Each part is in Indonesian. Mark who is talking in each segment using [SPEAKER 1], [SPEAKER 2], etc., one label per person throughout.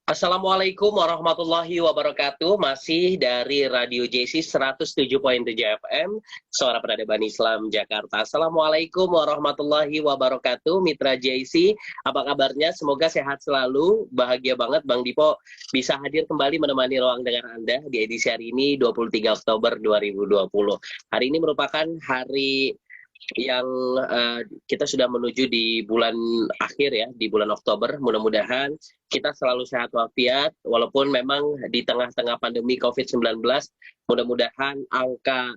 [SPEAKER 1] Assalamualaikum warahmatullahi wabarakatuh. Masih dari Radio JC 107.7 FM, Suara Peradaban Islam Jakarta. Assalamualaikum warahmatullahi wabarakatuh. Mitra JC, apa kabarnya? Semoga sehat selalu. Bahagia banget Bang Dipo bisa hadir kembali menemani ruang dengar Anda di edisi hari ini 23 Oktober 2020. Hari ini merupakan hari yang kita sudah menuju di bulan akhir ya, di bulan Oktober. Mudah-mudahan kita selalu sehat walafiat, walaupun memang di tengah-tengah pandemi COVID-19, mudah-mudahan angka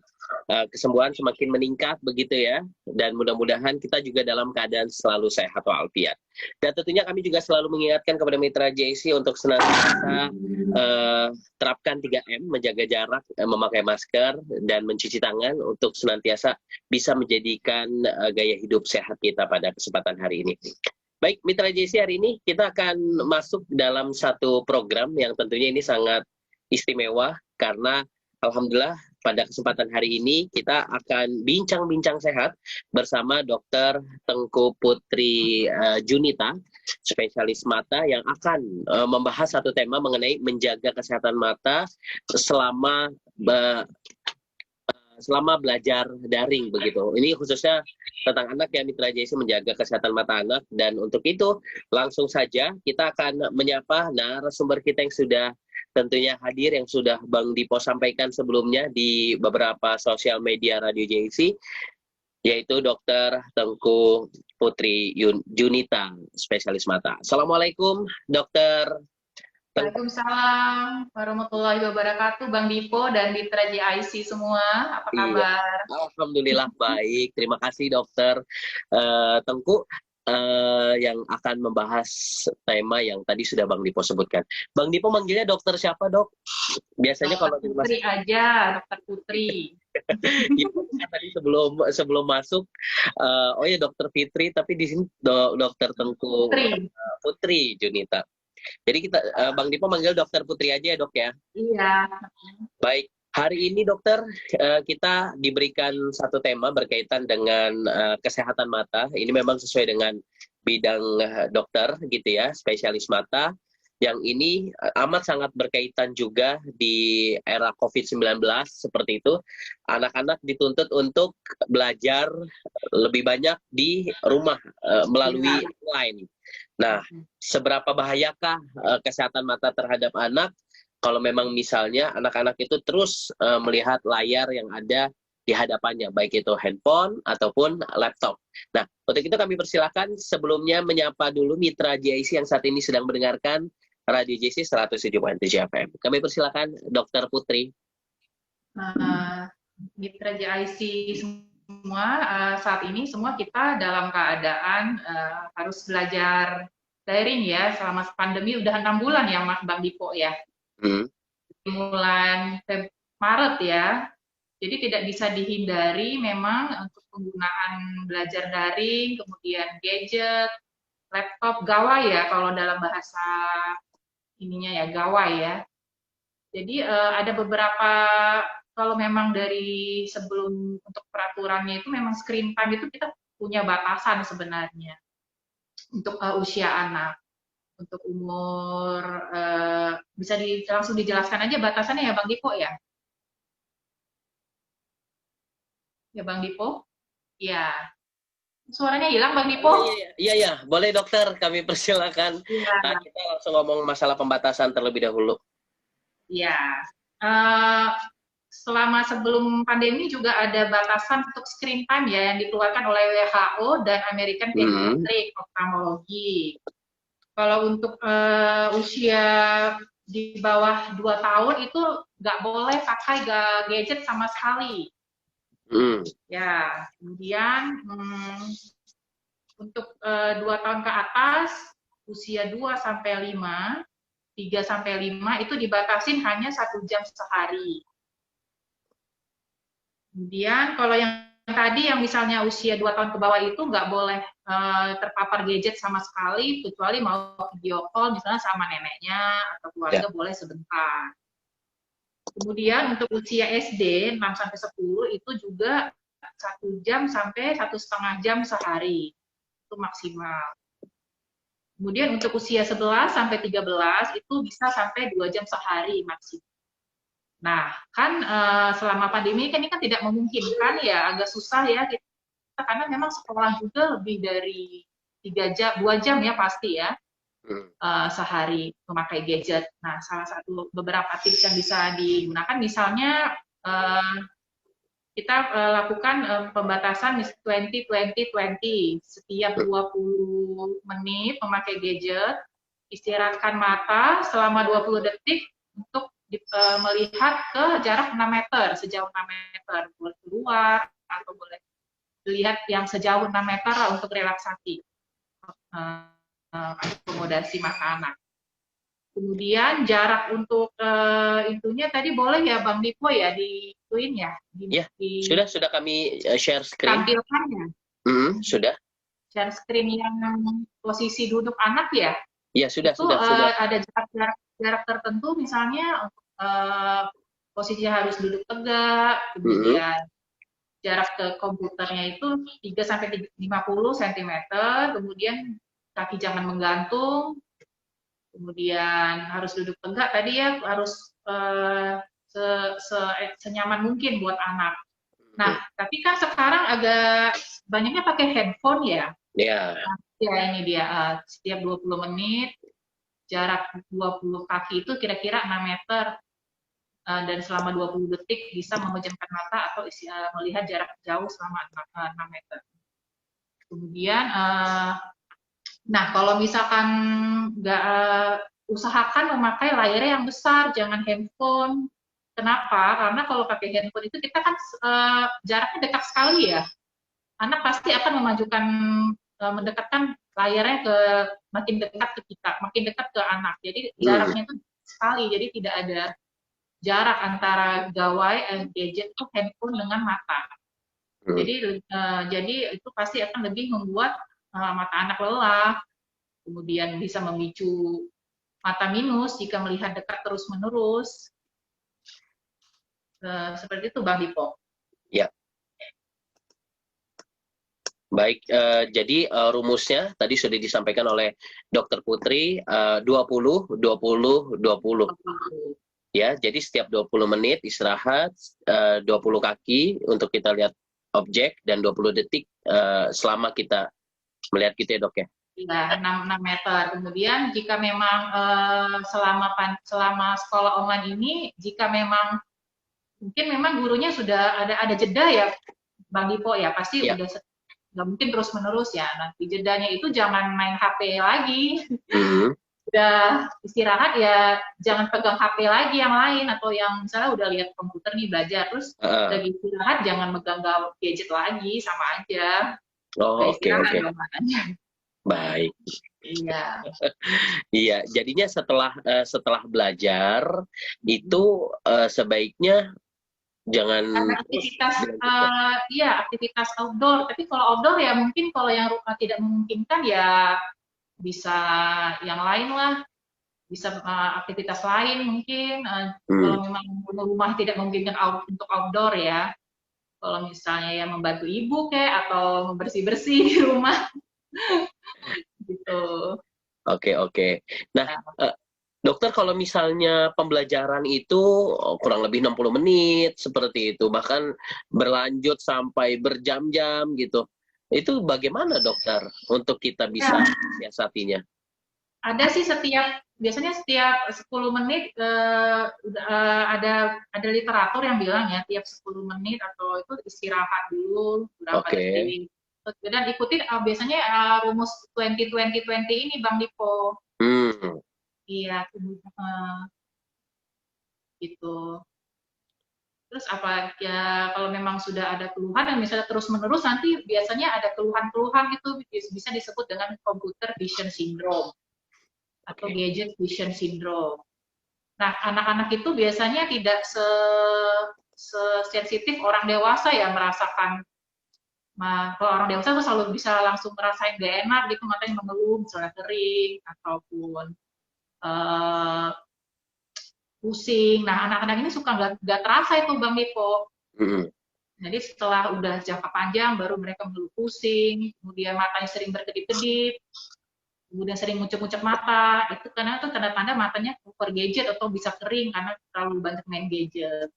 [SPEAKER 1] kesembuhan semakin meningkat begitu ya, dan mudah-mudahan kita juga dalam keadaan selalu sehat walafiat. Dan tentunya kami juga selalu mengingatkan kepada mitra JC untuk senantiasa terapkan 3M, menjaga jarak, memakai masker, dan mencuci tangan untuk senantiasa bisa menjadikan gaya hidup sehat kita pada kesempatan hari ini. Baik, Mitra JC, hari ini kita akan masuk dalam satu program yang tentunya ini sangat istimewa karena Alhamdulillah pada kesempatan hari ini kita akan bincang-bincang sehat bersama Dr. Tengku Putri Junita, spesialis mata yang akan membahas satu tema mengenai menjaga kesehatan mata selama belajar daring begitu. Ini khususnya tentang anak ya, Mitra JC, menjaga kesehatan mata anak. Dan untuk itu langsung saja kita akan menyapa narasumber kita yang sudah tentunya hadir, yang sudah Bang Dipo sampaikan sebelumnya di beberapa sosial media Radio JC, yaitu Dr. Tengku Putri Junita, spesialis mata. Assalamualaikum, Dokter.
[SPEAKER 2] Waalaikumsalam warahmatullahi wabarakatuh, Bang Dipo dan Mitra JIC semua. Apa kabar?
[SPEAKER 1] Iya, alhamdulillah baik. Terima kasih Dokter Tengku yang akan membahas tema yang tadi sudah Bang Dipo sebutkan. Bang Dipo manggilnya dokter siapa, Dok? Biasanya
[SPEAKER 2] Dokter
[SPEAKER 1] kalau
[SPEAKER 2] Putri aja, Dokter Putri.
[SPEAKER 1] Tadi sebelum masuk, oh ya Dokter Fitri, tapi di sini Dokter Tengku Putri Junita. Jadi kita Bang Dipo manggil Dokter Putri aja ya, Dok ya?
[SPEAKER 2] Iya.
[SPEAKER 1] Baik, hari ini Dokter kita diberikan satu tema berkaitan dengan kesehatan mata. Ini memang sesuai dengan bidang dokter gitu ya, spesialis mata. Yang ini amat sangat berkaitan juga di era COVID-19 seperti itu. Anak-anak dituntut untuk belajar lebih banyak di rumah melalui online. Nah, seberapa bahayakah kesehatan mata terhadap anak kalau memang misalnya anak-anak itu terus melihat layar yang ada di hadapannya, baik itu handphone ataupun laptop. Nah, untuk itu kami persilakan sebelumnya menyapa dulu mitra JIC yang saat ini sedang mendengarkan Radio JC 107.7 FM. Kami persilakan Dr. Putri.
[SPEAKER 2] Mitra JIC semua, saat ini semua kita dalam keadaan harus belajar daring ya, selama pandemi udah 6 bulan ya Bang Dipo ya. Bulan Maret ya. Jadi tidak bisa dihindari memang untuk penggunaan belajar daring, kemudian gadget, laptop, gawai ya kalau dalam bahasa ininya ya, gawai ya. Jadi ada beberapa, kalau memang dari sebelum untuk peraturannya itu memang screen time itu kita punya batasan sebenarnya untuk usia anak. Untuk umur, bisa langsung dijelaskan aja batasannya ya Bang Dipo ya? Ya Bang Dipo? Ya. Suaranya hilang Bang Dipo?
[SPEAKER 1] Iya, boleh dokter, kami persilakan. Ya. Kita langsung ngomong masalah pembatasan terlebih dahulu.
[SPEAKER 2] Ya. Selama sebelum pandemi juga ada batasan untuk screen time ya yang dikeluarkan oleh WHO dan American Pediatric Ophthalmology. Kalau untuk usia di bawah 2 tahun itu nggak boleh pakai gadget sama sekali. Ya, kemudian untuk 2 tahun ke atas, usia 2-5, 3-5 itu dibatasin hanya 1 jam sehari. Kemudian kalau yang tadi yang misalnya usia 2 tahun ke bawah itu nggak boleh terpapar gadget sama sekali, kecuali mau video call misalnya sama neneknya atau keluarga boleh sebentar. Kemudian untuk usia SD 6-10 itu juga 1 jam sampai 1,5 jam sehari, itu maksimal. Kemudian untuk usia 11 sampai 13 itu bisa sampai 2 jam sehari maksimum. Nah, kan selama pandemi kan ini kan tidak memungkinkan ya, agak susah ya kita, karena memang sekolah juga lebih dari 2 jam ya pasti ya sehari memakai gadget. Nah, salah satu beberapa tips yang bisa digunakan misalnya kita lakukan pembatasan 20-20-20, setiap 20 menit memakai gadget, istirahatkan mata selama 20 detik untuk melihat ke jarak 6 meter, sejauh 6 meter, boleh keluar atau boleh lihat yang sejauh 6 meter untuk relaksasi, akomodasi mata anak. Kemudian jarak untuk itunya tadi boleh ya Bang Dipo ya diituin ya?
[SPEAKER 1] Ya, sudah kami share screen.
[SPEAKER 2] Tampilkannya.
[SPEAKER 1] Sudah.
[SPEAKER 2] Share screen yang posisi duduk anak ya?
[SPEAKER 1] Ya, sudah.
[SPEAKER 2] Ada jarak tertentu misalnya untuk posisinya harus duduk tegak, kemudian jarak ke komputernya itu 3 sampai 50 cm, kemudian kaki jangan menggantung, kemudian harus duduk tegak tadi ya, harus senyaman mungkin buat anak. Nah, tapi kan sekarang agak banyaknya pakai handphone ya.
[SPEAKER 1] Ya.
[SPEAKER 2] Ya ini dia, setiap 20 menit, jarak 20 kaki itu kira-kira 6 meter, dan selama 20 detik bisa memejamkan mata atau melihat jarak jauh selama 6 meter. Kemudian, nah kalau misalkan nggak usahakan memakai layarnya yang besar, jangan handphone. Kenapa? Karena kalau pakai handphone itu kita kan jaraknya dekat sekali ya. Anak pasti akan mendekatkan layarnya ke makin dekat ke kita, makin dekat ke anak. Jadi jaraknya itu sekali, jadi tidak ada jarak antara gawai gadget itu handphone dengan mata. Jadi itu pasti akan lebih membuat mata anak lelah, kemudian bisa memicu mata minus jika melihat dekat terus-menerus. Seperti itu Bang Dipo.
[SPEAKER 1] Ya. Baik, jadi rumusnya tadi sudah disampaikan oleh Dr. Putri, 20, 20, 20. Ya, jadi setiap 20 menit istirahat, 20 kaki untuk kita lihat objek, dan 20 detik selama kita melihat gitu ya dok ya?
[SPEAKER 2] Ya, 6 meter. Kemudian jika memang selama sekolah online ini, jika memang mungkin memang gurunya sudah ada jeda ya Bang Dipo ya, pasti udah nggak mungkin terus-menerus ya. Nanti jedanya itu jangan main HP lagi. Udah istirahat ya jangan pegang HP lagi yang lain, atau yang misalnya udah lihat komputer nih belajar, terus lagi istirahat jangan megang gadget lagi, sama aja.
[SPEAKER 1] Oh, oke. Baik.
[SPEAKER 2] Iya.
[SPEAKER 1] Iya, jadinya setelah belajar itu sebaiknya jangan
[SPEAKER 2] aktivitas outdoor. Tapi kalau outdoor ya mungkin kalau yang rumah tidak memungkinkan ya bisa yang lain lah, bisa aktivitas lain mungkin. Kalau memang rumah tidak memungkinkan untuk outdoor ya, kalau misalnya ya membantu ibu kayak atau membersih-bersih di rumah gitu.
[SPEAKER 1] Oke. Nah, dokter, kalau misalnya pembelajaran itu kurang lebih 60 menit seperti itu, bahkan berlanjut sampai berjam-jam gitu, itu bagaimana dokter untuk kita bisa siasatinya?
[SPEAKER 2] Ada sih biasanya setiap 10 menit ada literatur yang bilang ya tiap 10 menit atau itu istirahat dulu berapa detik. Dan ikutin biasanya rumus 20-20-20 ini Bang Dipo. Iya, gitu. Terus apa ya, kalau memang sudah ada keluhan dan misalnya terus-menerus, nanti biasanya ada keluhan-keluhan itu bisa disebut dengan computer vision syndrome atau gadget vision syndrome. Nah, anak-anak itu biasanya tidak sensitif orang dewasa ya merasakan. Kalau orang dewasa tuh selalu bisa langsung ngerasain gak enak gitu, matanya mengeluh, misalnya kering ataupun pusing. Nah, anak-anak ini suka nggak terasa itu Bang Dipo. Jadi setelah udah jangka panjang baru mereka mengeluh pusing, kemudian matanya sering berkedip-kedip, kemudian sering ngucek-ngucek mata, itu karena itu tanda-tanda matanya over gadget atau bisa kering karena terlalu banyak main gadget.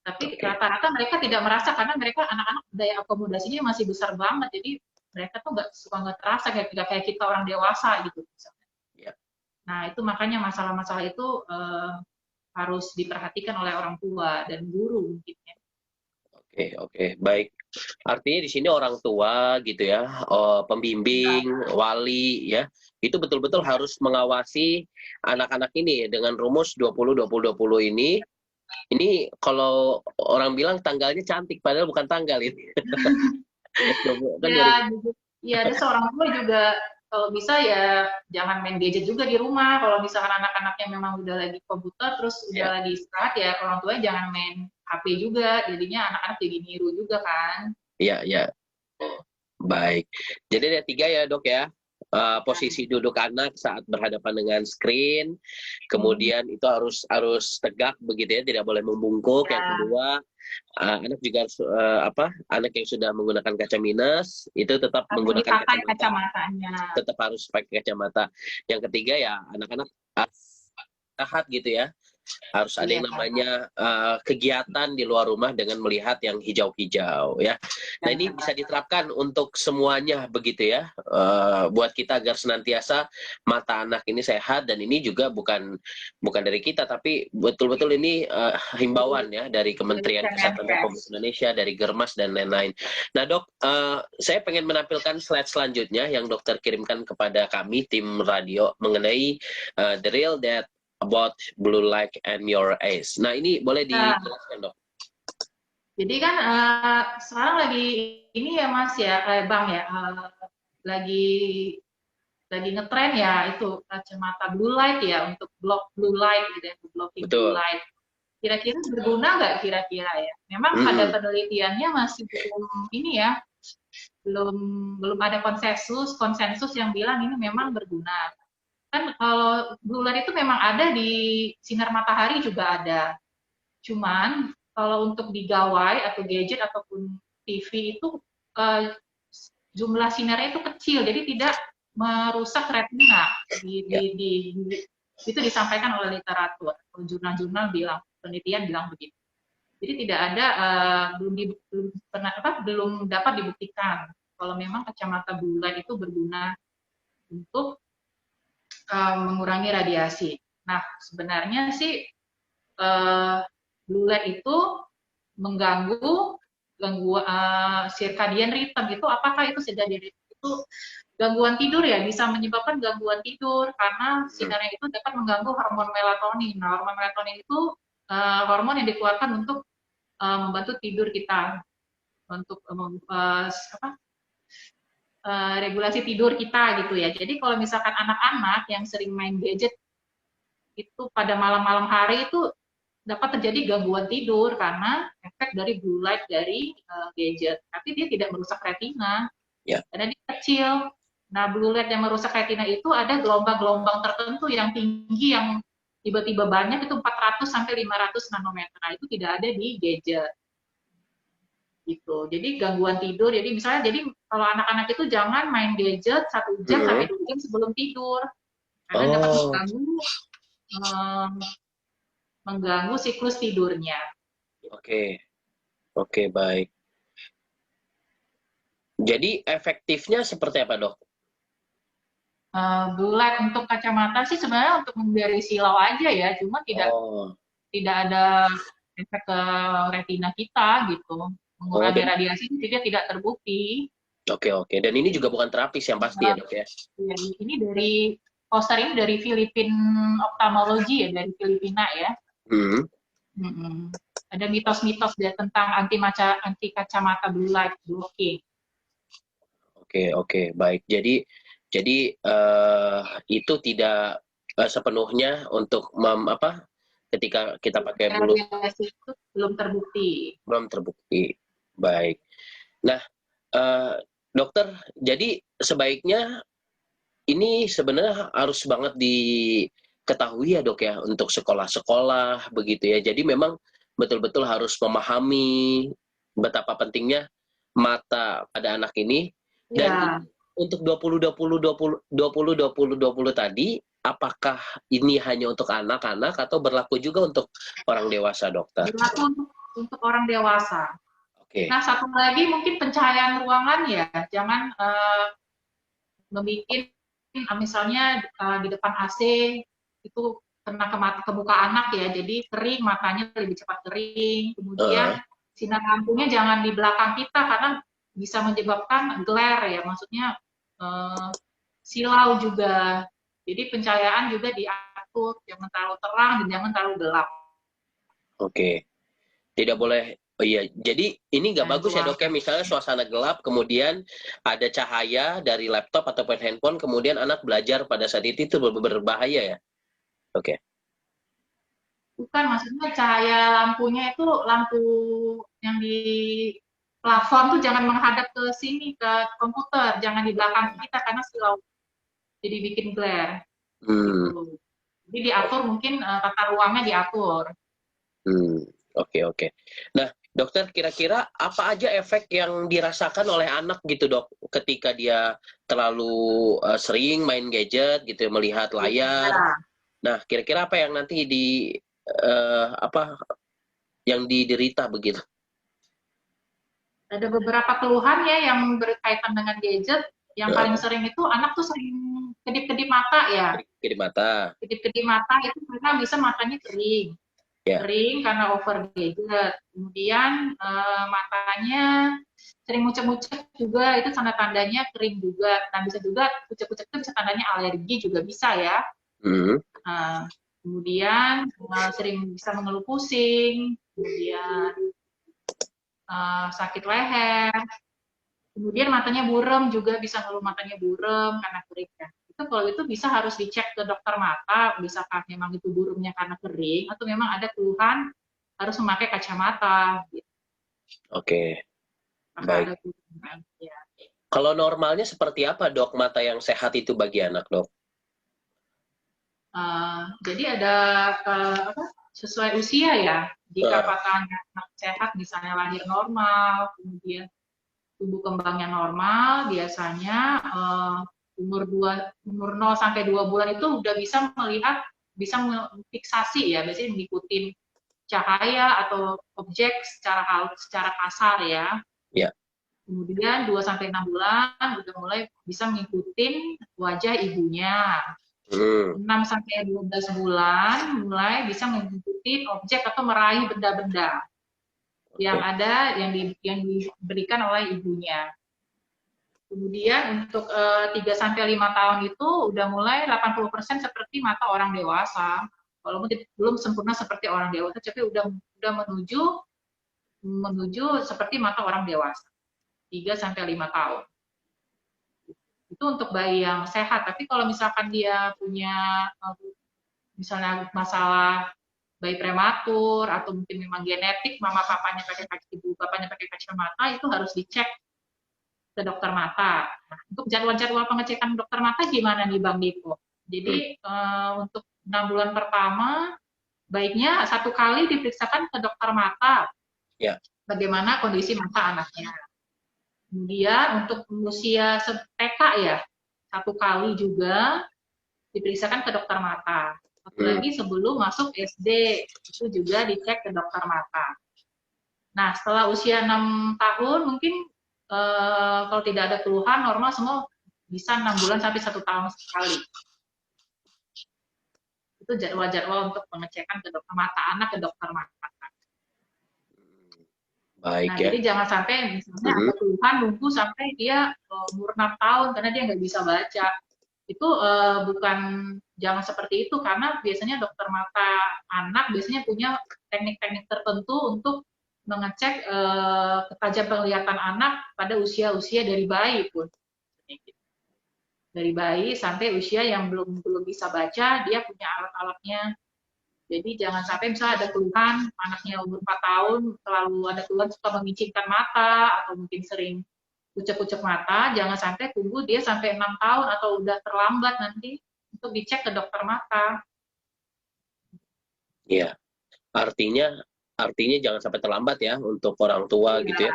[SPEAKER 2] Tapi
[SPEAKER 1] Oke.
[SPEAKER 2] rata-rata mereka tidak merasa karena mereka anak-anak daya akomodasinya masih besar banget, jadi mereka tuh nggak terasa kayak kita orang dewasa gitu.
[SPEAKER 1] Ya.
[SPEAKER 2] Nah itu makanya masalah-masalah itu harus diperhatikan oleh orang tua dan guru mungkin ya.
[SPEAKER 1] Oke, oke, baik. Artinya di sini orang tua gitu ya, pembimbing, wali ya, itu betul-betul harus mengawasi anak-anak ini dengan rumus 20-20-20 ini. Ini kalau orang bilang tanggalnya cantik, padahal bukan tanggal ini. Kan
[SPEAKER 2] Ya, ya ada seorang tua juga kalau bisa ya jangan main gadget juga di rumah. Kalau misalkan anak-anaknya memang udah lagi komputer terus udah
[SPEAKER 1] ya,
[SPEAKER 2] lagi istirahat ya orang tuanya jangan main HP juga. Jadinya anak-anak jadi niru juga kan.
[SPEAKER 1] ya, ya. Baik. Jadi ada 3 ya dok ya. Posisi duduk anak saat berhadapan dengan screen, kemudian itu harus tegak begitu ya, tidak boleh membungkuk. Yang
[SPEAKER 2] Ya,
[SPEAKER 1] kedua, anak juga harus anak yang sudah menggunakan kaca minus itu tetap
[SPEAKER 2] harus
[SPEAKER 1] menggunakan
[SPEAKER 2] dipakai
[SPEAKER 1] kacamata,
[SPEAKER 2] kacamatanya.
[SPEAKER 1] tetap harus pakai kacamata. Yang ketiga ya anak-anak sehat gitu ya, harus ada
[SPEAKER 2] Iya,
[SPEAKER 1] yang namanya kegiatan di luar rumah dengan melihat yang hijau-hijau ya. Nah ini bisa diterapkan untuk semuanya begitu ya, buat kita agar senantiasa mata anak ini sehat. Dan ini juga bukan dari kita, tapi betul-betul ini himbauan ya dari Kementerian Kesehatan Republik Indonesia, dari Germas dan lain-lain. Nah dok, saya pengen menampilkan slide selanjutnya yang dokter kirimkan kepada kami tim radio mengenai the real that about blue light and your eyes. Nah ini boleh
[SPEAKER 2] Nah,
[SPEAKER 1] dijelaskan dok.
[SPEAKER 2] jadi kan sekarang lagi ini ya Mas ya, Bang ya, lagi ngetren ya itu kacamata blue light ya untuk block blue light gitu ya, blocking blue
[SPEAKER 1] Betul.
[SPEAKER 2] light. Kira-kira berguna nggak kira-kira ya? Memang pada penelitiannya masih belum ini ya, belum ada konsensus yang bilang ini memang berguna. Kan kalau blue light itu memang ada di sinar matahari juga ada. Cuman kalau untuk di gawai atau gadget ataupun TV itu eh, jumlah sinarnya itu kecil, jadi tidak merusak retina.
[SPEAKER 1] Ya.
[SPEAKER 2] Itu disampaikan oleh literatur, jurnal-jurnal bilang, penelitian bilang begitu. Jadi tidak ada belum dapat dibuktikan kalau memang kacamata blue light itu berguna untuk mengurangi radiasi. Nah, sebenarnya sih blue light itu mengganggu circadian rhythm. Itu apakah itu circadian rhythm itu gangguan tidur ya, bisa menyebabkan gangguan tidur karena sinarnya itu dapat mengganggu hormon melatonin. Nah, hormon melatonin itu hormon yang dikeluarkan untuk membantu tidur kita, untuk regulasi tidur kita gitu ya. Jadi kalau misalkan anak-anak yang sering main gadget itu pada malam-malam hari itu dapat terjadi gangguan tidur karena efek dari blue light dari gadget. Tapi dia tidak merusak retina, karena dia kecil. Nah, blue light yang merusak retina itu ada gelombang-gelombang tertentu yang tinggi, yang tiba-tiba banyak, itu 400 sampai 500 nanometer. Nah, itu tidak ada di gadget. Gitu. Jadi gangguan tidur. Jadi misalnya, jadi kalau anak-anak itu jangan main gadget 1 jam sampai 2 jam sebelum tidur, karena dapat mengganggu siklus tidurnya.
[SPEAKER 1] Oke, oke, baik. Jadi efektifnya seperti apa dok?
[SPEAKER 2] Blue light untuk kacamata sih sebenarnya untuk menghindari silau aja ya, cuma tidak ada efek ke retina kita gitu. Mengurangi radiasi dia tidak terbukti.
[SPEAKER 1] Oke, oke. Dan ini juga bukan terapis yang pasti ya dok ya?
[SPEAKER 2] Ini dari poster ini dari Philippine Ophthalmology ya, dari Filipina ya. Ada mitos-mitos tentang anti kacamata blue light blocking.
[SPEAKER 1] Oke, baik. Jadi itu tidak sepenuhnya untuk ketika kita pakai blue
[SPEAKER 2] itu belum terbukti.
[SPEAKER 1] Belum terbukti. Baik. Nah, dokter, jadi sebaiknya ini sebenarnya harus banget diketahui ya dok ya untuk sekolah-sekolah begitu ya. Jadi memang betul-betul harus memahami betapa pentingnya mata pada anak ini. Dan untuk 20 tadi, apakah ini hanya untuk anak-anak atau berlaku juga untuk orang dewasa, dokter?
[SPEAKER 2] Berlaku untuk orang dewasa.
[SPEAKER 1] Oke.
[SPEAKER 2] Nah, satu lagi mungkin pencahayaan ruangan ya, jangan membuat misalnya di depan AC itu kena ke muka anak ya, jadi kering, matanya lebih cepat kering. Kemudian sinar lampunya jangan di belakang kita karena bisa menyebabkan glare ya, maksudnya silau juga. Jadi pencahayaan juga diatur, jangan terlalu terang dan jangan terlalu gelap.
[SPEAKER 1] Oke. Tidak boleh. Oh iya, jadi ini nggak bagus ya dok ya, misalnya suasana gelap, kemudian ada cahaya dari laptop ataupun handphone, kemudian anak belajar pada saat itu berbahaya ya? Oke.
[SPEAKER 2] Bukan, maksudnya cahaya lampunya itu lampu yang di plafon tuh jangan menghadap ke sini, ke komputer, jangan di belakang kita karena silau, jadi bikin glare. Gitu. Jadi diatur mungkin tata ruangnya diatur.
[SPEAKER 1] Oke. Nah, dokter, kira-kira apa aja efek yang dirasakan oleh anak gitu dok, ketika dia terlalu sering main gadget gitu, melihat layar.
[SPEAKER 2] Ya.
[SPEAKER 1] Nah, kira-kira apa yang nanti yang diderita begitu?
[SPEAKER 2] Ada beberapa keluhan ya yang berkaitan dengan gadget. Yang paling sering itu anak tuh sering kedip-kedip mata ya.
[SPEAKER 1] Kedip mata.
[SPEAKER 2] Kedip-kedip mata itu karena bisa matanya kering. Kering karena over gadget. Kemudian matanya sering mucek-mucek juga, itu tanda-tandanya kering juga. Nah, bisa juga kucek-kucek itu bisa tandanya alergi juga bisa ya. Nah, kemudian sering bisa mengeluh pusing, kemudian sakit leher, kemudian matanya burem juga bisa ngeluh matanya burem karena kering ya. Itu kalau itu bisa harus dicek ke dokter mata, bisakah memang itu buremnya karena kering atau memang ada keluhan harus memakai kacamata. Gitu.
[SPEAKER 1] Oke. Baik.
[SPEAKER 2] Ya.
[SPEAKER 1] Kalau normalnya seperti apa dok mata yang sehat itu bagi anak dok?
[SPEAKER 2] Jadi ada sesuai usia ya. Jika katanya anak sehat misalnya lahir normal, kemudian tubuh kembangnya normal, biasanya umur 0 sampai 2 bulan itu udah bisa melihat, bisa fiksasi ya, biasanya ngikutin cahaya atau objek secara kasar ya.
[SPEAKER 1] Ya.
[SPEAKER 2] Kemudian 2 sampai 6 bulan udah mulai bisa ngikutin wajah ibunya. 6 sampai 12 bulan mulai bisa mengikuti objek atau meraih benda-benda yang ada yang diberikan oleh ibunya. Kemudian untuk 3 sampai 5 tahun itu udah mulai 80% seperti mata orang dewasa. Walaupun belum sempurna seperti orang dewasa, tapi udah menuju seperti mata orang dewasa. 3 sampai 5 tahun. Itu untuk bayi yang sehat. Tapi kalau misalkan dia punya misalnya masalah bayi prematur atau mungkin memang genetik, mama papanya pakai ibu bapaknya pakai kacamata, itu harus dicek ke dokter mata. Nah, untuk jadwal-jadwal pengecekan dokter mata gimana nih Bang Diko? Jadi untuk 6 bulan pertama baiknya 1 kali diperiksakan ke dokter mata.
[SPEAKER 1] Ya. Bagaimana
[SPEAKER 2] kondisi mata anaknya. Kemudian untuk usia TK ya, 1 kali juga diperiksakan ke dokter mata. Apalagi sebelum masuk SD, itu juga dicek ke dokter mata. Nah, setelah usia 6 tahun, mungkin kalau tidak ada keluhan, normal semua bisa 6 bulan sampai 1 tahun sekali. Itu jadwal-jadwal untuk pengecekan ke dokter mata anak, ke dokter mata.
[SPEAKER 1] Baik,
[SPEAKER 2] nah, jadi jangan sampai misalnya ada keluhan nunggu sampai dia umur 6 tahun karena dia nggak bisa baca. Itu bukan, jangan seperti itu karena biasanya dokter mata anak biasanya punya teknik-teknik tertentu untuk mengecek ketajam penglihatan anak pada usia-usia dari bayi pun. Dari bayi sampai usia yang belum bisa baca, dia punya alat-alatnya. Jadi jangan sampai misalnya ada keluhan, anaknya umur 4 tahun, selalu ada keluhan suka memicingkan mata, atau mungkin sering kucek-kucek mata, jangan sampai tunggu dia sampai 6 tahun atau udah terlambat nanti untuk dicek ke dokter mata.
[SPEAKER 1] Iya, artinya jangan sampai terlambat ya untuk orang tua gitu ya,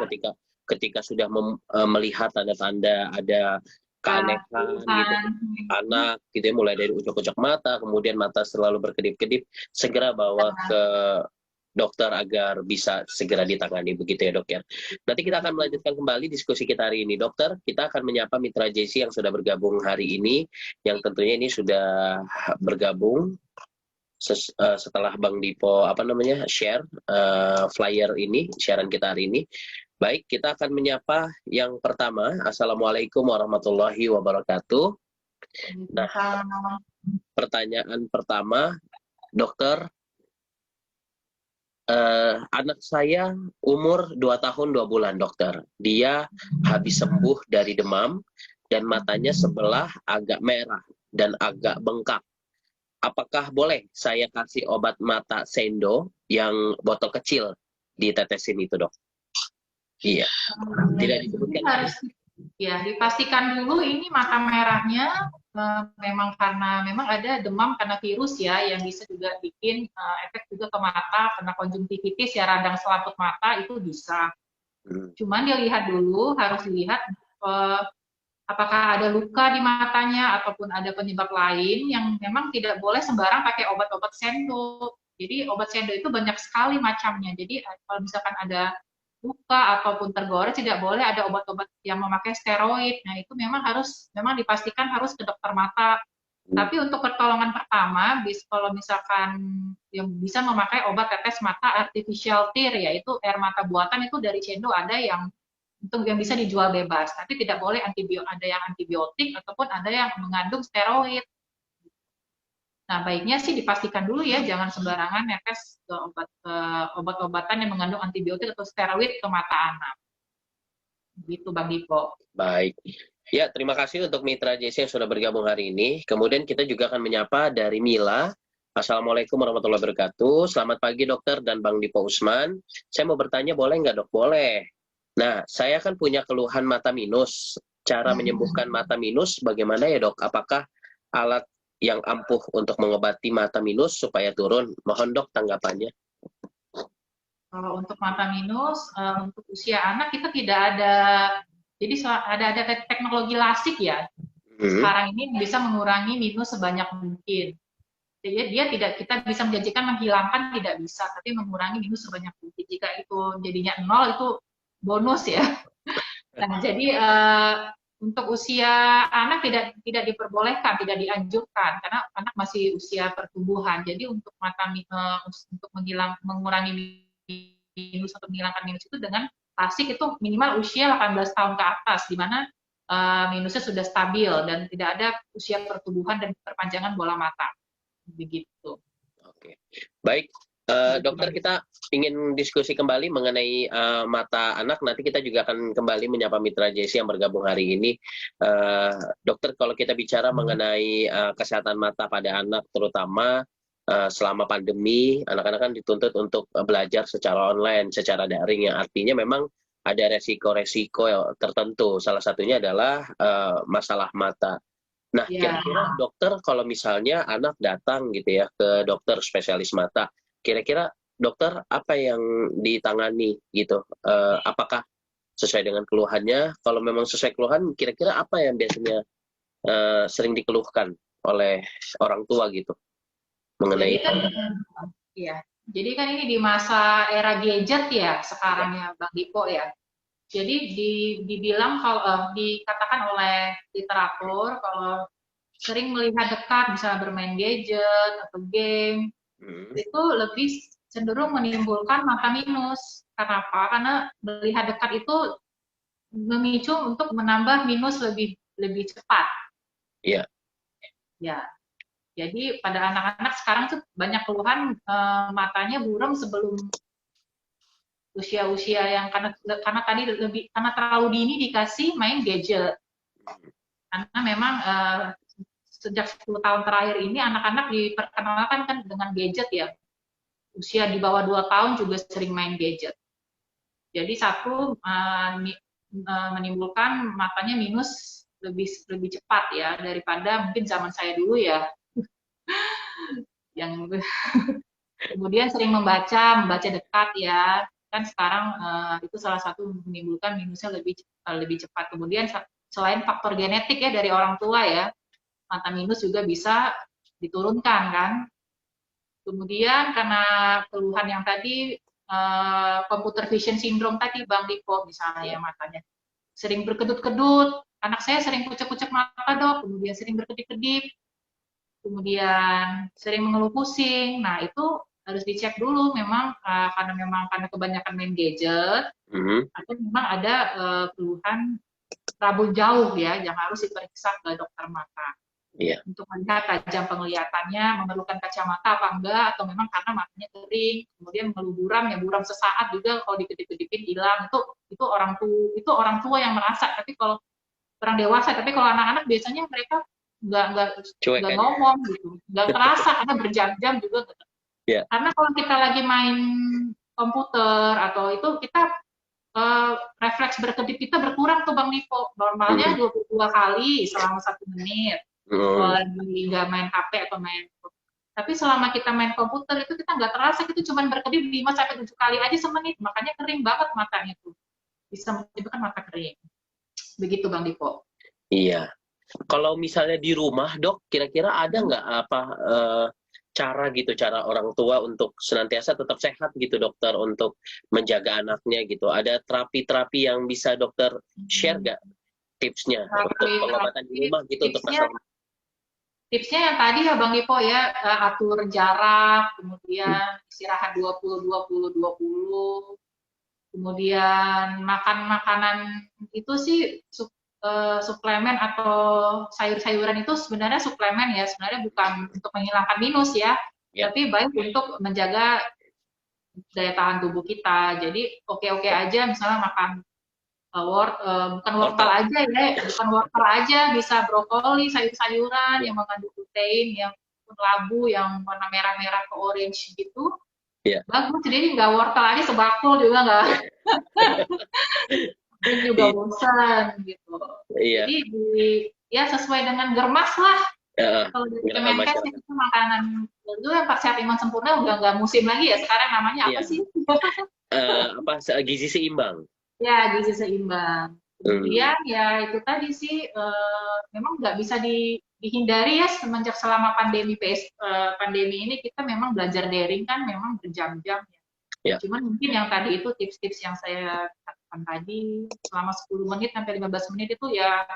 [SPEAKER 1] ketika sudah melihat tanda-tanda ada keanehan gitu
[SPEAKER 2] Tuhan.
[SPEAKER 1] anak gitu ya, mulai dari ucap-ucap mata, kemudian mata selalu berkedip-kedip, segera bawa ke dokter agar bisa segera ditangani, begitu ya dok ya. Nanti kita akan melanjutkan kembali diskusi kita hari ini dokter. Kita akan menyapa mitra JC yang sudah bergabung hari ini, yang tentunya ini sudah bergabung setelah Bang Dipo share flyer ini, siaran kita hari ini. Baik, kita akan menyapa yang pertama. Assalamualaikum warahmatullahi wabarakatuh. Nah, pertanyaan pertama, dokter, anak saya umur 2 tahun 2 bulan, dokter. Dia habis sembuh dari demam dan matanya sebelah agak merah dan agak bengkak. Apakah boleh saya kasih obat mata Sendo yang botol kecil ditetesin itu, dok? Iya. Tidak disebutkan.
[SPEAKER 2] Harus ya dipastikan dulu ini mata merahnya memang karena memang ada demam karena virus ya, yang bisa juga bikin efek juga ke mata karena konjungtivitis ya, radang selaput mata itu bisa. Cuman dilihat dulu, harus dilihat apakah ada luka di matanya ataupun ada penyebab lain yang memang tidak boleh sembarang pakai obat-obat Sendo. Jadi obat Sendo itu banyak sekali macamnya. Jadi kalau misalkan ada luka ataupun tergores, tidak boleh ada obat-obat yang memakai steroid. Nah, itu memang dipastikan harus ke dokter mata. Tapi untuk pertolongan pertama, kalau misalkan yang bisa memakai obat tetes mata artificial tear, yaitu air mata buatan, itu dari Sendo ada yang untuk yang bisa dijual bebas. Tapi tidak boleh ada yang antibiotik ataupun ada yang mengandung steroid. Nah, baiknya sih dipastikan dulu ya, jangan sembarangan netes ke obat-obatan yang mengandung antibiotik atau steroid ke mata anak. Gitu, Bang Dipo.
[SPEAKER 1] Baik. Ya, terima kasih untuk mitra JC yang sudah bergabung hari ini. Kemudian kita juga akan menyapa dari Mila. Assalamualaikum warahmatullahi wabarakatuh. Selamat pagi dokter dan Bang Dipo Usman. Saya mau bertanya, boleh nggak dok? Boleh. Nah, saya kan punya keluhan mata minus. Cara menyembuhkan mata minus bagaimana ya dok? Apakah alat yang ampuh untuk mengobati mata minus supaya turun? Mohon dok tanggapannya.
[SPEAKER 2] Kalau untuk mata minus, untuk usia anak kita tidak ada, jadi ada teknologi lasik ya. Sekarang ini bisa mengurangi minus sebanyak mungkin. Jadi kita bisa menjanjikan menghilangkan tidak bisa, tapi mengurangi minus sebanyak mungkin. Jika itu jadinya 0 itu bonus ya. Nah, jadi untuk usia anak tidak diperbolehkan, tidak dianjurkan karena anak masih usia pertumbuhan. Jadi untuk untuk mengurangi minus atau menghilangkan minus itu dengan lasik itu minimal usia 18 tahun ke atas, di mana minusnya sudah stabil dan tidak ada usia pertumbuhan dan perpanjangan bola mata. Begitu.
[SPEAKER 1] Oke, baik. Dokter, kita ingin diskusi kembali mengenai mata anak. Nanti kita juga akan kembali menyapa mitra JC yang bergabung hari ini. Dokter, kalau kita bicara mengenai kesehatan mata pada anak, terutama selama pandemi, anak-anak kan dituntut untuk belajar secara online, secara daring, yang artinya memang ada resiko-resiko tertentu. Salah satunya adalah masalah mata. Nah, kira-kira dokter kalau misalnya anak datang gitu ya ke dokter spesialis mata, kira-kira dokter apa yang ditangani gitu? Apakah sesuai dengan keluhannya? Kalau memang sesuai keluhan, kira-kira apa yang biasanya sering dikeluhkan oleh orang tua gitu mengenai?
[SPEAKER 2] Jadi kan ini di masa era gadget ya sekarang ya, Bang Dipo ya. Jadi dibilang kalau dikatakan oleh literatur kalau sering melihat dekat bisa bermain gadget atau game itu lebih cenderung menimbulkan mata minus. Kenapa? Karena melihat dekat itu memicu untuk menambah minus lebih cepat.
[SPEAKER 1] Iya.
[SPEAKER 2] Ya. Jadi pada anak-anak sekarang tuh banyak keluhan matanya buram sebelum usia-usia yang karena terlalu dini dikasih main gadget. Karena memang sejak 10 tahun terakhir ini anak-anak diperkenalkan kan dengan gadget ya. Usia di bawah 2 tahun juga sering main gadget. Jadi satu menimbulkan matanya minus lebih cepat ya daripada mungkin zaman saya dulu ya. Yang kemudian sering membaca dekat ya. Kan sekarang itu salah satu menimbulkan minusnya lebih cepat. Kemudian selain faktor genetik ya dari orang tua ya, mata minus juga bisa diturunkan kan. Kemudian karena keluhan yang tadi computer vision syndrome tadi Bang Diko misalnya ya, matanya sering berkedut-kedut, anak saya sering kucek-kucek mata dok, kemudian sering berkedip-kedip, kemudian sering mengeluh pusing. Nah itu harus dicek dulu memang karena kebanyakan main gadget atau memang ada keluhan rabun jauh ya yang harus diperiksa ke dokter mata.
[SPEAKER 1] Iya.
[SPEAKER 2] Untuk melihat tajam penglihatannya, memerlukan kacamata apa enggak, atau memang karena matanya kering, kemudian mengeluh buram, ya buram sesaat juga kalau dikedip-kedipin hilang, itu orang tua yang merasa, tapi kalau orang dewasa, tapi kalau anak-anak biasanya mereka nggak ngomong gitu, nggak terasa karena berjam-jam juga. Yeah. Karena kalau kita lagi main komputer atau itu kita refleks berkedip kita berkurang tuh Bang Niko, normalnya 22 kali selama 1 menit. Kalau lagi nggak main HP atau main, tapi selama kita main komputer itu kita nggak terasa, kita cuma berkedip 5-7 kali aja semenit, makanya kering banget matanya tuh, bisa menyebabkan mata kering. Begitu Bang Diko.
[SPEAKER 1] Iya. Kalau misalnya di rumah dok, kira-kira ada nggak cara orang tua untuk senantiasa tetap sehat gitu dokter, untuk menjaga anaknya gitu? Ada terapi-terapi yang bisa dokter share nggak tipsnya untuk pengobatan di rumah gitu untuk pasal?
[SPEAKER 2] Tipsnya yang tadi ya Bang Dipo ya, atur jarak, kemudian istirahat 20-20-20, kemudian makan makanan itu sih suplemen atau sayur-sayuran itu sebenarnya suplemen ya, sebenarnya bukan untuk menghilangkan minus ya, tapi baik untuk menjaga daya tahan tubuh kita. Jadi oke-oke aja misalnya makan bukan wortel aja ya, bukan wortel aja, bisa brokoli, sayur-sayuran yang mengandung protein, yang labu, yang warna merah-merah ke orange gitu. Bagus, jadi nggak wortel aja sebakul juga nggak. Dan juga bosan gitu. Jadi ya sesuai dengan germas lah. Kalau di Kemenkes itu makanan itu yang Pak Sehat Iman Sempurna udah nggak musim lagi ya, sekarang namanya apa sih?
[SPEAKER 1] Gizi seimbang.
[SPEAKER 2] Ya, gizi seimbang. Kemudian ya itu tadi sih memang nggak bisa dihindari ya semenjak selama pandemi ini kita memang belajar daring kan memang berjam-jam ya. Cuman mungkin yang tadi itu tips-tips yang saya katakan tadi selama 10 menit sampai 15 menit itu ya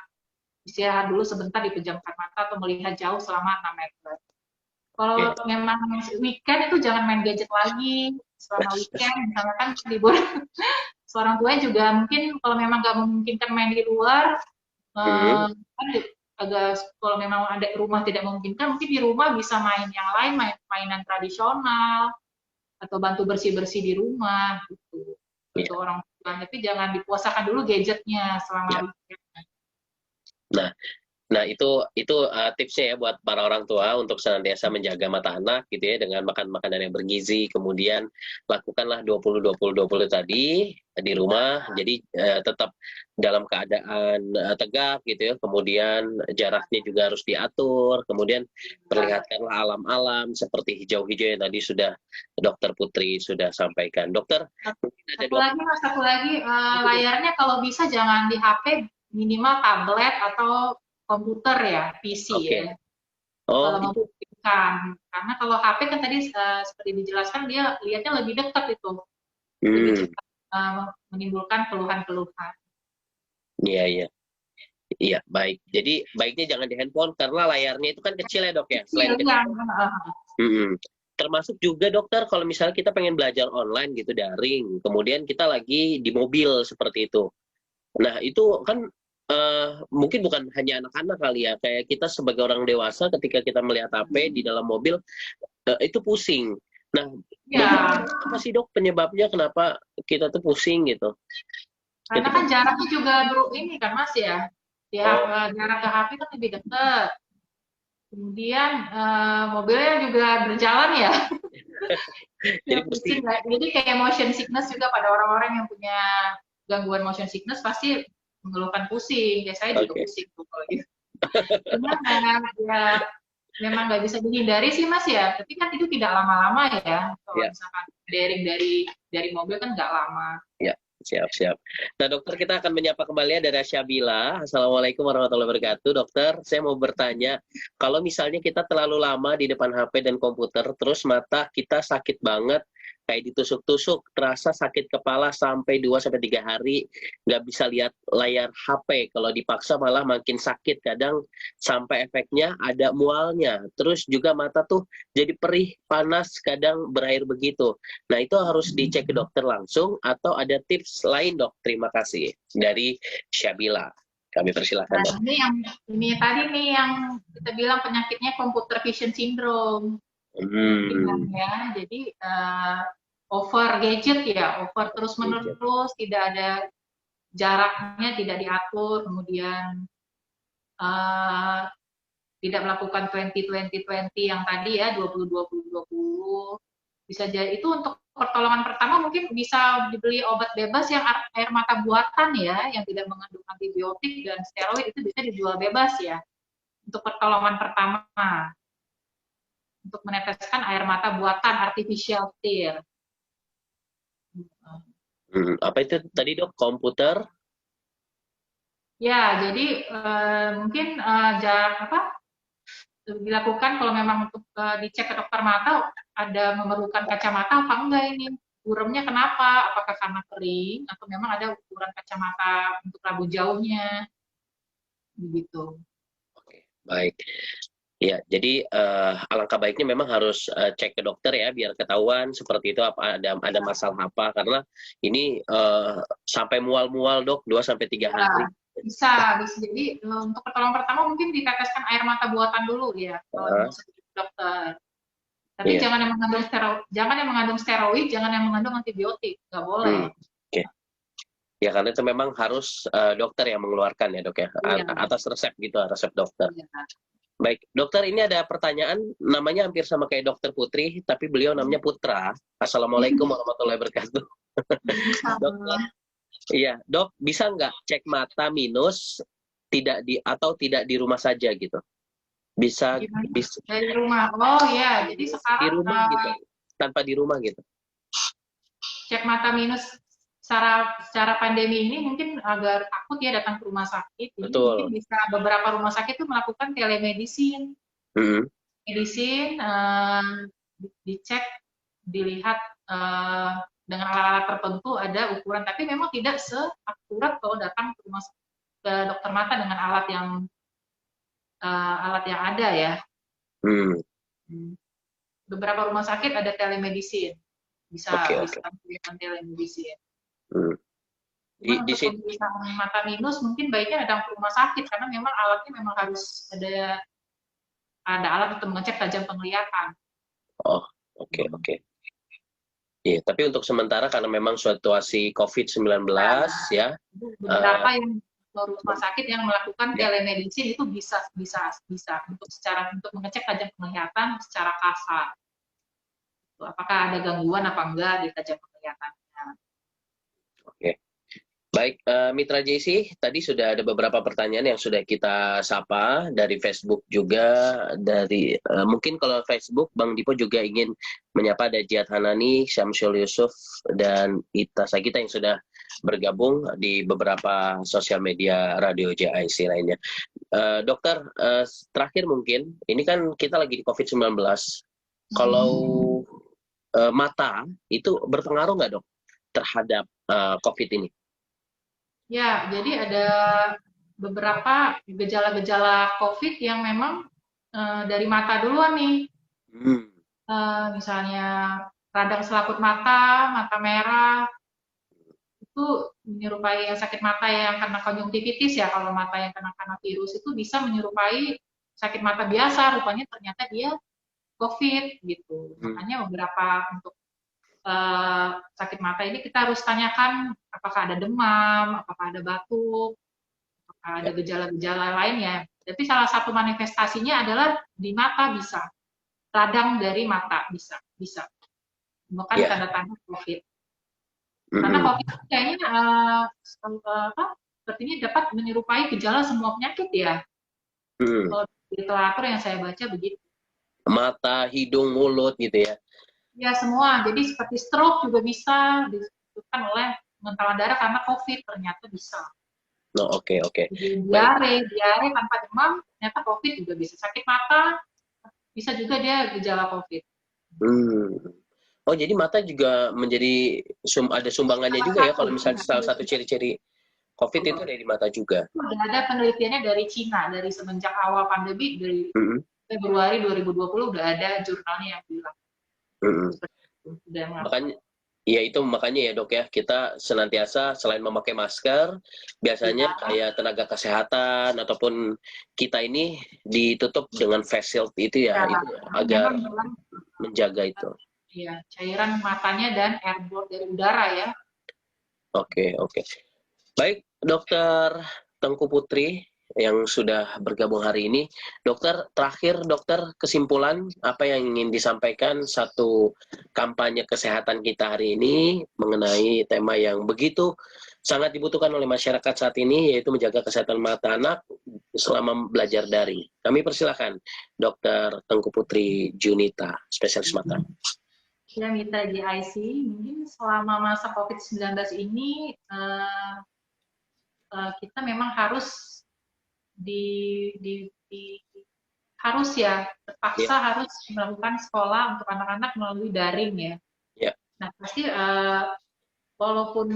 [SPEAKER 2] istirahat dulu sebentar, dipejamkan mata atau melihat jauh selama 6 meter. Kalau memang weekend itu jangan main gadget lagi selama weekend, misalnya kan libur. Seorang tua juga mungkin kalau memang nggak memungkinkan main di luar, kan agak kalau memang ada rumah tidak memungkinkan, mungkin di rumah bisa main yang lain, mainan tradisional atau bantu bersih-bersih di rumah gitu. Untuk orang tua, tapi jangan dipuasakan dulu gadgetnya selama weekend.
[SPEAKER 1] Nah itu tipsnya ya buat para orang tua untuk senantiasa menjaga mata anak gitu ya, dengan makan makanan yang bergizi, kemudian lakukanlah 20-20-20 tadi di rumah, jadi tetap dalam keadaan tegak gitu ya, kemudian jaraknya juga harus diatur, kemudian perlihatkanlah alam-alam seperti hijau-hijau yang tadi sudah Dokter Putri sudah sampaikan. Dokter,
[SPEAKER 2] satu lagi layarnya kalau bisa jangan di HP, minimal tablet atau komputer ya, PC ya. Kalau memungkinkan, karena kalau HP kan tadi seperti dijelaskan dia lihatnya lebih dekat itu, lebih cepat menimbulkan keluhan-keluhan.
[SPEAKER 1] Iya, baik. Jadi baiknya jangan di handphone karena layarnya itu kan kecil ya dok ya. Termasuk juga dokter kalau misalnya kita pengen belajar online gitu daring, kemudian kita lagi di mobil seperti itu. Nah itu kan mungkin bukan hanya anak-anak kali ya, kayak kita sebagai orang dewasa ketika kita melihat HP di dalam mobil itu pusing. Nah, apa sih dok penyebabnya kenapa kita tuh pusing gitu?
[SPEAKER 2] Karena kan jaraknya juga ini kan Mas ya, jarak ke HP kan lebih dekat. Kemudian mobilnya juga berjalan ya. Jadi kayak motion sickness juga pada orang-orang yang punya gangguan motion sickness pasti mengeluhkan pusing, ya saya juga pusing tuh kalau gitu. Cuman ya memang nggak bisa dihindari sih Mas ya, tapi kan itu tidak lama-lama ya. Kalau misalkan daring dari mobil kan nggak lama.
[SPEAKER 1] Siap, siap. Nah, dokter, kita akan menyapa kembali ada Syabila. Assalamualaikum warahmatullahi wabarakatuh. Dokter, saya mau bertanya, kalau misalnya kita terlalu lama di depan HP dan komputer, terus mata kita sakit banget, kayak ditusuk-tusuk, terasa sakit kepala sampai 2 sampai 3 hari, nggak bisa lihat layar HP. Kalau dipaksa malah makin sakit, kadang sampai efeknya ada mualnya. Terus juga mata tuh jadi perih, panas, kadang berair begitu. Nah, itu harus dicek ke dokter langsung atau ada tips lain, Dok? Terima kasih. Dari Syabila. Kami persilahkan,
[SPEAKER 2] Nah,
[SPEAKER 1] Dok.
[SPEAKER 2] ini tadi nih yang kita bilang penyakitnya computer vision syndrome. Ya. Jadi over gadget ya, over terus menerus, tidak ada jaraknya, tidak diatur, kemudian tidak melakukan 20-20-20 yang tadi ya, 20-20-20. Bisa jadi itu untuk pertolongan pertama mungkin bisa dibeli obat bebas yang air mata buatan ya, yang tidak mengandung antibiotik dan steroid, itu bisa dijual bebas ya. Untuk pertolongan pertama, untuk meneteskan air mata buatan artificial tear.
[SPEAKER 1] Apa itu tadi, Dok? Komputer?
[SPEAKER 2] Ya, jadi mungkin dilakukan kalau memang untuk dicek ke dokter mata ada memerlukan kacamata apa enggak ini, buremnya kenapa, apakah karena kering atau memang ada ukuran kacamata untuk rabu jauhnya, begitu.
[SPEAKER 1] Oke, baik. Ya, jadi alangkah baiknya memang harus cek ke dokter ya, biar ketahuan seperti itu apa ada masalah apa, karena ini sampai mual-mual, Dok, 2 sampai 3 hari.
[SPEAKER 2] Bisa jadi untuk pertolongan pertama mungkin diteteskan air mata buatan dulu ya kalau dokter. Tapi jangan yang mengandung steroid, jangan yang mengandung antibiotik, nggak boleh.
[SPEAKER 1] Oke. Ya, karena itu memang harus dokter yang mengeluarkan ya, Dok ya, atas resep gitu, resep dokter. Baik, dokter, ini ada pertanyaan, namanya hampir sama kayak Dokter Putri, tapi beliau namanya Putra. Assalamualaikum warahmatullahi wabarakatuh. Dokter, iya, Dok, bisa nggak cek mata minus atau tidak di rumah saja gitu? Bisa
[SPEAKER 2] dari rumah. Oh ya, jadi sekarang
[SPEAKER 1] di rumah gitu, tanpa di rumah gitu.
[SPEAKER 2] Cek mata minus secara pandemi ini mungkin agak takut ya datang ke rumah sakit. Jadi mungkin bisa beberapa rumah sakit itu melakukan telemedicine. Medicine dicek, dilihat dengan alat-alat tertentu ada ukuran, tapi memang tidak seakurat kalau datang ke dokter mata dengan alat yang ada ya. Beberapa rumah sakit ada telemedicine, bisa melakukan telemedicine. Untuk pemeriksaan mata minus mungkin baiknya datang ke rumah sakit karena memang alatnya memang harus ada alat untuk mengecek tajam penglihatan.
[SPEAKER 1] Oh, oke. Iya, tapi untuk sementara karena memang situasi COVID-19 ya.
[SPEAKER 2] Beberapa yang rumah sakit yang melakukan telemedicine itu bisa untuk mengecek tajam penglihatan secara kasar. Apakah ada gangguan apa enggak di tajam penglihatannya.
[SPEAKER 1] Oke. Baik, Mitra JC, tadi sudah ada beberapa pertanyaan yang sudah kita sapa dari Facebook juga, dari mungkin kalau Facebook, Bang Dipo juga ingin menyapa ada Jihad Hanani, Syamsul Yusuf, dan Ita Sagita yang sudah bergabung di beberapa sosial media Radio JIC lainnya. Dokter, terakhir mungkin, ini kan kita lagi di COVID-19, kalau mata itu berpengaruh nggak, Dok, terhadap COVID ini?
[SPEAKER 2] Ya, jadi ada beberapa gejala-gejala COVID yang memang dari mata duluan nih. Misalnya radang selaput mata, mata merah, itu menyerupai sakit mata yang karena konjungtivitis ya. Kalau mata yang kena virus itu bisa menyerupai sakit mata biasa, rupanya ternyata dia COVID gitu. Makanya beberapa untuk sakit mata ini kita harus tanyakan apakah ada demam, apakah ada batuk, apakah ada gejala-gejala lainnya. Tapi salah satu manifestasinya adalah di mata bisa, radang dari mata bisa, bukan tanda-tanda COVID. Karena COVID kayaknya sepertinya dapat menyerupai gejala semua penyakit ya. Kalau di literatur yang saya baca begitu.
[SPEAKER 1] Mata, hidung, mulut gitu ya.
[SPEAKER 2] Ya semua, jadi seperti stroke juga bisa disebabkan oleh pengentalan darah karena COVID, ternyata bisa.
[SPEAKER 1] No, oke. Baik.
[SPEAKER 2] Diare tanpa demam, ternyata COVID juga bisa. Sakit mata, bisa juga dia gejala COVID.
[SPEAKER 1] Oh, jadi mata juga menjadi ada sumbangannya juga ya, kalau misalnya salah satu ciri-ciri COVID itu dari mata juga.
[SPEAKER 2] Ada penelitiannya dari Cina, dari semenjak awal pandemi, dari Februari 2020 udah ada jurnalnya yang bilang.
[SPEAKER 1] Makanya ya dok ya, kita senantiasa selain memakai masker, biasanya kayak tenaga kesehatan ataupun kita ini ditutup dengan face shield itu ya, itu agar menjaga itu.
[SPEAKER 2] Iya, cairan matanya dan airborne dari udara ya.
[SPEAKER 1] Oke. Baik, Dokter Tengku Putri yang sudah bergabung hari ini. Dokter, terakhir dokter, kesimpulan apa yang ingin disampaikan satu kampanye kesehatan kita hari ini mengenai tema yang begitu sangat dibutuhkan oleh masyarakat saat ini, yaitu menjaga kesehatan mata anak selama belajar daring. Kami persilakan Dokter Tengku Putri Junita, spesialis mata.
[SPEAKER 2] Ya, Mitra GIC, mungkin selama masa COVID-19 ini kita memang harus terpaksa harus melakukan sekolah untuk anak-anak melalui daring ya.
[SPEAKER 1] Yeah.
[SPEAKER 2] Nah, pasti walaupun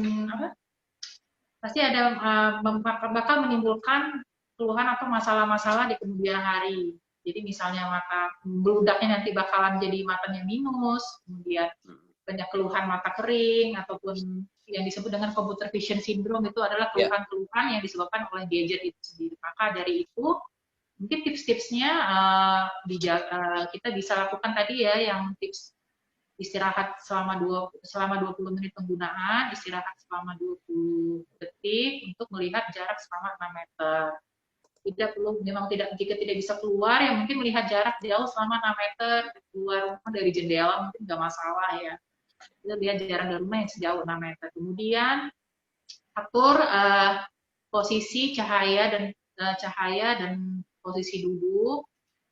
[SPEAKER 2] pasti ada bakal menimbulkan keluhan atau masalah-masalah di kemudian hari. Jadi misalnya mata beludaknya nanti bakalan jadi matanya minus, kemudian banyak keluhan mata kering, ataupun yang disebut dengan computer vision syndrome itu adalah keluhan-keluhan yang disebabkan oleh gadget itu sendiri. Maka dari itu, mungkin tips-tipsnya kita bisa lakukan tadi ya, yang tips istirahat selama 20 menit penggunaan, istirahat selama 20 detik untuk melihat jarak selama 6 meter. Jika tidak bisa keluar, ya mungkin melihat jarak jauh selama 6 meter, keluar rumah dari jendela mungkin nggak masalah ya. Kita lihat jarak dari rumah yang sejauh 6 meter. Kemudian atur posisi cahaya dan posisi duduk.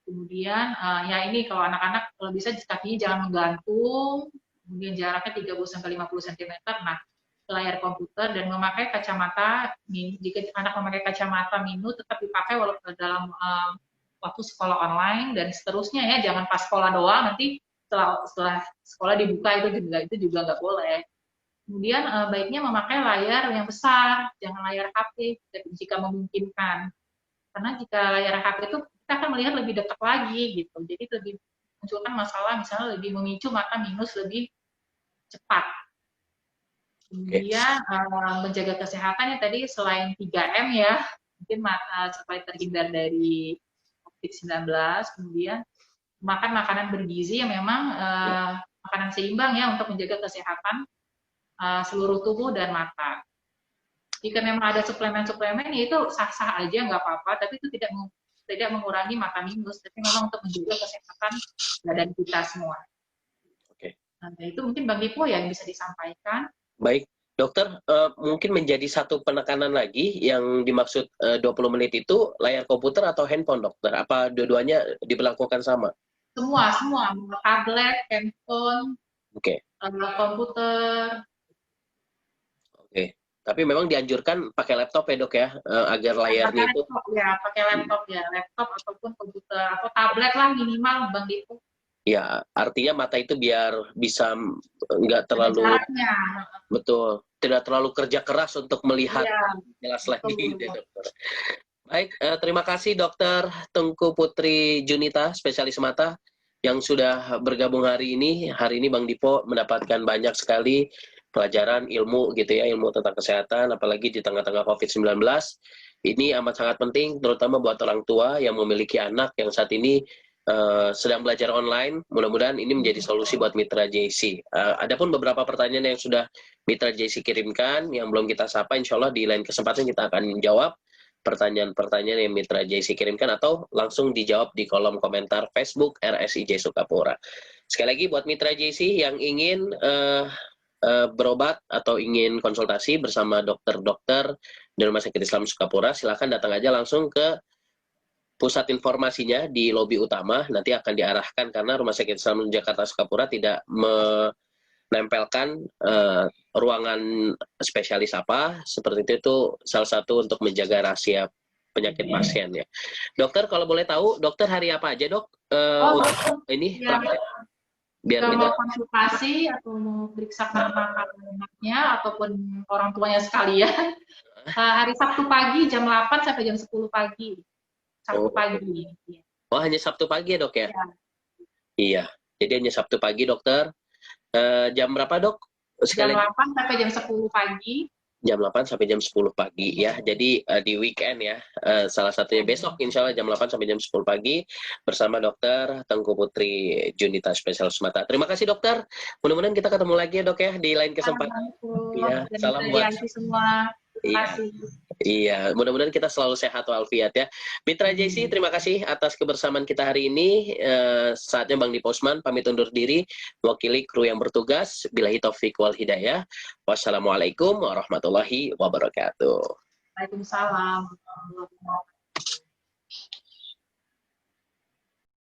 [SPEAKER 2] Kemudian ya ini kalau anak-anak kalau bisa kakinya jangan menggantung, kemudian jaraknya 30-50 cm. Nah, layar komputer dan memakai kacamata, jika anak memakai kacamata minu tetap dipakai walaupun dalam waktu sekolah online dan seterusnya ya, jangan pas sekolah doang, nanti setelah sekolah dibuka itu juga nggak boleh. Kemudian baiknya memakai layar yang besar, jangan layar HP jika memungkinkan, karena jika layar HP itu kita akan melihat lebih dekat lagi gitu, jadi lebih munculkan masalah, misalnya lebih memicu mata minus lebih cepat. Kemudian menjaga kesehatan yang tadi selain 3M ya, mungkin supaya terhindar dari COVID-19, kemudian makan makanan bergizi yang memang makanan seimbang ya untuk menjaga kesehatan seluruh tubuh dan mata. Jika memang ada suplemen-suplemen ya itu sah-sah aja, nggak apa-apa, tapi itu tidak mengurangi mata minus, tapi memang untuk menjaga kesehatan badan kita semua.
[SPEAKER 1] Oke.
[SPEAKER 2] Nah, itu mungkin Bang Dipo yang bisa disampaikan.
[SPEAKER 1] Baik, dokter, mungkin menjadi satu penekanan lagi yang dimaksud 20 menit itu layar komputer atau handphone, dokter? Apa dua-duanya diberlakukan sama?
[SPEAKER 2] Semua, tablet, handphone, komputer.
[SPEAKER 1] Oke, tapi memang dianjurkan pakai laptop ya dok ya, agar layarnya itu.
[SPEAKER 2] Pakai laptop ataupun komputer atau tablet lah minimal Bang Dipo.
[SPEAKER 1] Ya, artinya mata itu biar bisa nggak terlalu betul, tidak terlalu kerja keras untuk melihat jelas lagi gitu, dokter. Baik, terima kasih Dokter Tengku Putri Junita, spesialis mata yang sudah bergabung hari ini. Hari ini Bang Dipo mendapatkan banyak sekali pelajaran ilmu gitu ya, ilmu tentang kesehatan, apalagi di tengah-tengah COVID-19. Ini amat sangat penting, terutama buat orang tua yang memiliki anak yang saat ini sedang belajar online. Mudah-mudahan ini menjadi solusi buat Mitra JC. Adapun beberapa pertanyaan yang sudah Mitra JC kirimkan yang belum kita sapa, insya Allah di lain kesempatan kita akan menjawab pertanyaan-pertanyaan yang Mitra JC kirimkan atau langsung dijawab di kolom komentar Facebook RSIJ Sukapura. Sekali lagi buat Mitra JC yang ingin berobat atau ingin konsultasi bersama dokter-dokter dari Rumah Sakit Islam Sukapura, silakan datang aja langsung ke pusat informasinya di lobi utama, nanti akan diarahkan karena Rumah Sakit Islam Jakarta Sukapura tidak nempelkan ruangan spesialis apa, seperti itu salah satu untuk menjaga rahasia penyakit pasien ya. Dokter, kalau boleh tahu, dokter hari apa aja dok?
[SPEAKER 2] Oh,
[SPEAKER 1] Untuk ini
[SPEAKER 2] ya,
[SPEAKER 1] praktek biar
[SPEAKER 2] jika
[SPEAKER 1] kita.
[SPEAKER 2] mau konsultasi atau mau periksa makan anaknya ataupun orang tuanya sekalian, hari Sabtu pagi jam 8 sampai jam 10 pagi. Sabtu
[SPEAKER 1] Oh,
[SPEAKER 2] pagi.
[SPEAKER 1] oh hanya Sabtu pagi ya dok ya?
[SPEAKER 2] Ya.
[SPEAKER 1] Iya, jadi hanya Sabtu pagi dokter. Jam berapa dok?
[SPEAKER 2] Jam
[SPEAKER 1] Sekali
[SPEAKER 2] 8 sampai jam 10 pagi.
[SPEAKER 1] jam 8 sampai jam 10 pagi ya. Jadi di weekend ya. Salah satunya besok insya Allah jam 8 sampai jam 10 pagi bersama dokter Tengku Putri Junita Spesialis Mata. Terima kasih dokter. Mudah-mudahan kita ketemu lagi ya dok ya di lain kesempatan. Iya,
[SPEAKER 2] Dan
[SPEAKER 1] salam buat.
[SPEAKER 2] semua. Terima
[SPEAKER 1] Iya.
[SPEAKER 2] kasih.
[SPEAKER 1] Iya, mudah-mudahan kita selalu sehat walafiat ya. Mitra JC, terima kasih atas kebersamaan kita hari ini. Saatnya Bang Diposman pamit undur diri, mewakili kru yang bertugas. Billahi taufik wal hidayah. Wassalamualaikum warahmatullahi wabarakatuh.
[SPEAKER 2] Waalaikumsalam.